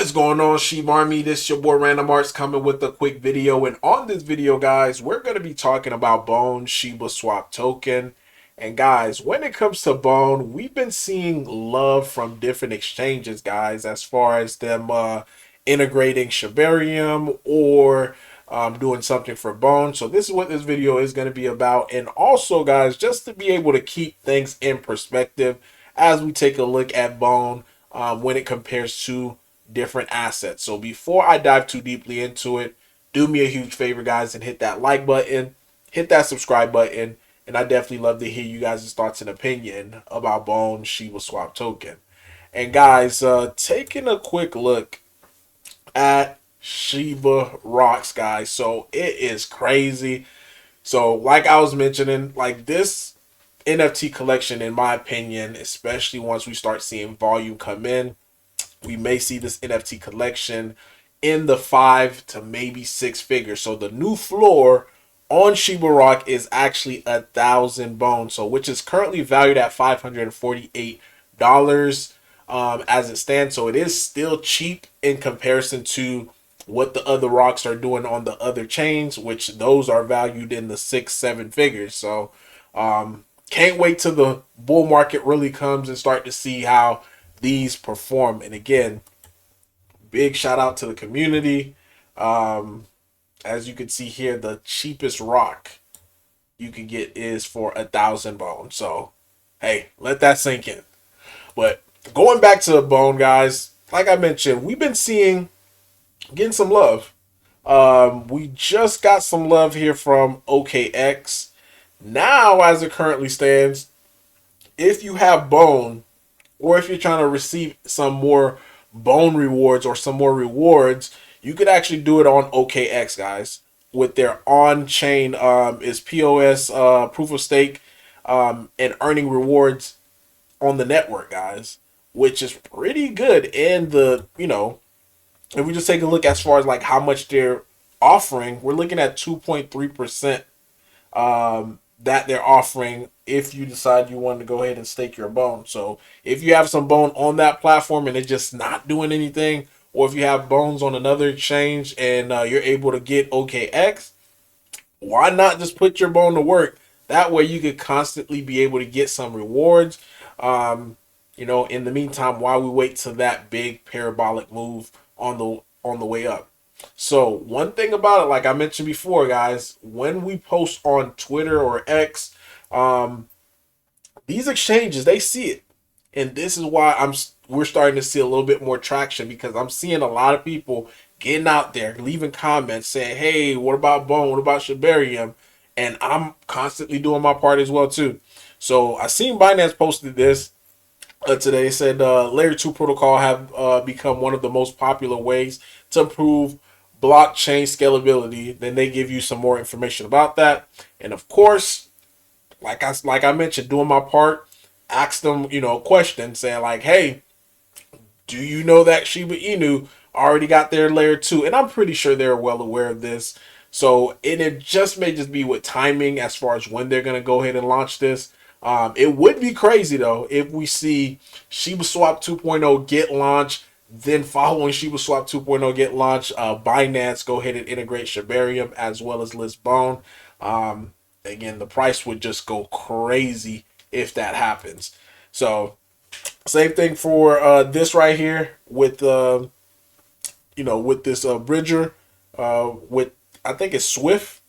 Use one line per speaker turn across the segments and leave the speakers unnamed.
What is going on, Shibarmy? This is your boy Random Arts coming with a quick video. And on this video, guys, we're going to be talking about Bone SHIBASWAP token. And guys, when it comes to Bone, we've been seeing love from different exchanges, guys, as far as them integrating Shibarium or doing something for Bone. So this is what this video is going to be about. And also, guys, just to be able to keep things in perspective as we take a look at Bone when it compares to different assets. So before I dive too deeply into it, do me a huge favor, guys, and hit that like button, hit that subscribe button, and I definitely love to hear you guys' thoughts and opinion about Bone SHIBASWAP token. And guys, taking a quick look at Shiba Rocks, guys. So it is crazy. So like I was mentioning, like this NFT collection, in my opinion, especially once we start seeing volume come in, we may see this NFT collection in the 5 to maybe 6 figures. So the new floor on Shiba Rock is actually 1,000 bones, so which is currently valued at $548 as it stands. So it is still cheap in comparison to what the other rocks are doing on the other chains, which those are valued in the 6-7 figures. So can't wait till the bull market really comes and start to see how these perform. And again, big shout out to the community. As you can see here, the cheapest rock you can get is for 1,000 bones. So hey, let that sink in. But going back to the Bone, guys, like I mentioned, we've been getting some love. We just got some love here from OKX. Now, as it currently stands, if you have Bone, or if you're trying to receive some more Bone rewards or some more rewards, you could actually do it on OKX, guys, with their on-chain is POS proof of stake and earning rewards on the network, guys, which is pretty good. And if we just take a look as far as like how much they're offering, we're looking at 2.3% that they're offering if you decide you want to go ahead and stake your Bone. So if you have some Bone on that platform and it's just not doing anything, or if you have bones on another exchange and you're able to get OKX, why not just put your Bone to work? That way you could constantly be able to get some rewards. In the meantime, while we wait till that big parabolic move on the way up. So one thing about it, like I mentioned before, guys, when we post on Twitter or X, these exchanges, they see it. And this is why we're starting to see a little bit more traction, because I'm seeing a lot of people getting out there, leaving comments saying, hey, what about Bone? What about Shibarium? And I'm constantly doing my part as well, too. So I seen Binance posted this today. It said Layer 2 protocol have become one of the most popular ways to improve blockchain scalability. Then they give you some more information about that. And of course, like I mentioned, doing my part, ask them, a question saying like, hey, do you know that Shiba Inu already got their layer 2? And I'm pretty sure they're well aware of this. So, and it just may just be with timing as far as when they're going to go ahead and launch this. It would be crazy though if we see SHIBASWAP 2.0 get launched, then following SHIBASWAP 2.0 get launched, Binance go ahead and integrate Shibarium as well as list Bone. Again, the price would just go crazy if that happens. So same thing for this right here with with this bridger with, I think it's Swift.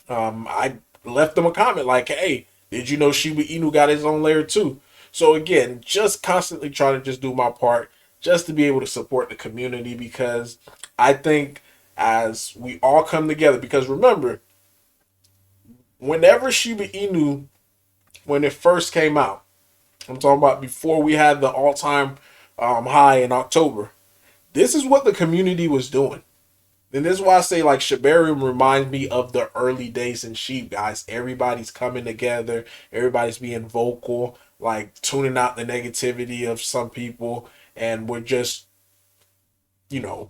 I left them a comment like, hey, did you know Shiba Inu got his own layer 2? So again, just constantly trying to just do my part just to be able to support the community, because I think as we all come together, because remember, whenever Shiba Inu, when it first came out, I'm talking about before we had the all-time high in October, this is what the community was doing. And this is why I say like Shibarium reminds me of the early days in SHIB, guys. Everybody's coming together. Everybody's being vocal, like tuning out the negativity of some people. And we're just,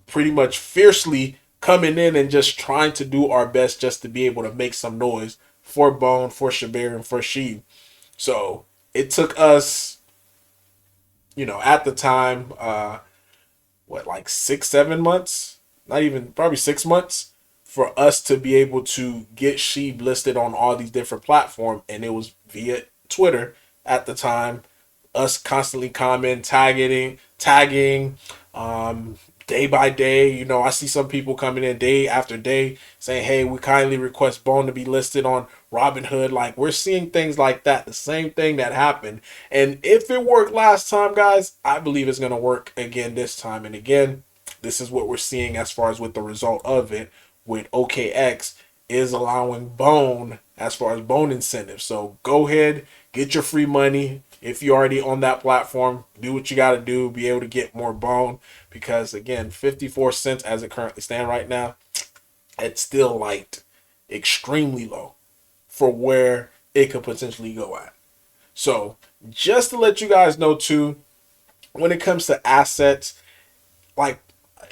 pretty much fiercely coming in and just trying to do our best just to be able to make some noise for Bone, for Shibarium, for SHIB. So it took us, at the time, what, like 6, 7 months, not even, probably 6 months, for us to be able to get SHIB listed on all these different platforms. And it was via Twitter at the time, us constantly commenting, tagging, um, day by day. You know, I see some people coming in day after day saying, hey, we kindly request Bone to be listed on Robinhood. Like, we're seeing things like that, the same thing that happened. And if it worked last time, guys, I believe it's going to work again this time. And again, this is what we're seeing as far as with the result of it, with OKX is allowing Bone as far as Bone incentives. So go ahead, get your free money. If you're already on that platform, do what you got to do, be able to get more Bone, because again, 54 cents as it currently stands right now, it's still like extremely low for where it could potentially go at. So just to let you guys know too, when it comes to assets, like,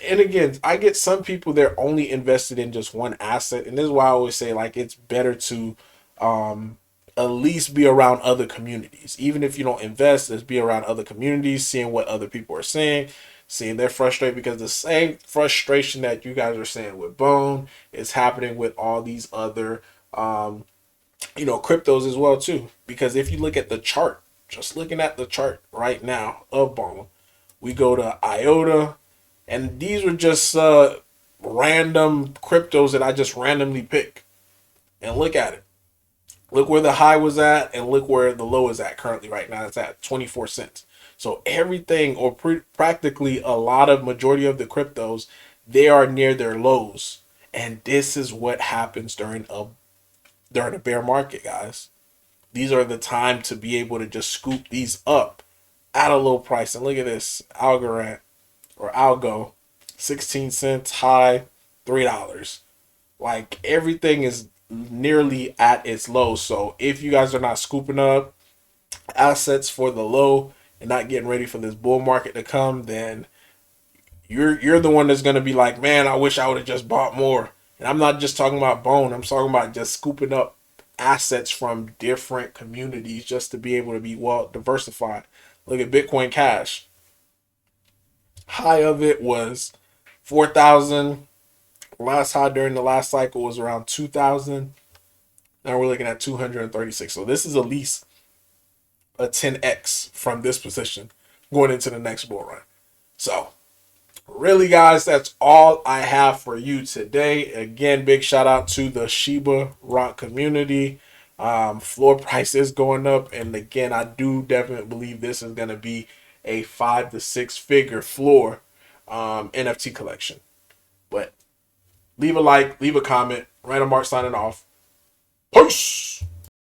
and again, I get some people, they're only invested in just one asset, and this is why I always say, like, it's better to at least be around other communities. Even if you don't invest, let's be around other communities, seeing what other people are saying, seeing they're frustrated, because the same frustration that you guys are saying with Bone is happening with all these other cryptos as well too. Because if you look at the chart, just looking at the chart right now of Bone, we go to IOTA, and these were just random cryptos that I just randomly pick. And look at it. Look where the high was at, and look where the low is at currently right now. It's at 24 cents. So everything, or practically a lot of majority of the cryptos, they are near their lows. And this is what happens during a bear market, guys. These are the time to be able to just scoop these up at a low price. And look at this, Algo, 16 cents high, $3. Like, everything is nearly at its low. So if you guys are not scooping up assets for the low and not getting ready for this bull market to come, then you're the one that's going to be like, man, I wish I would have just bought more. And I'm not just talking about Bone, I'm talking about just scooping up assets from different communities just to be able to be well diversified. Look at Bitcoin Cash. High of it was 4,000. Last high during the last cycle was around 2,000. Now we're looking at 236. So this is at least a 10x from this position going into the next bull run. So really, guys, that's all I have for you today. Again, big shout out to the Shiba Rock community. Floor price is going up, and again, I do definitely believe this is going to be a 5 to 6 figure floor NFT collection. But leave a like, leave a comment. Random Mark signing off. Peace.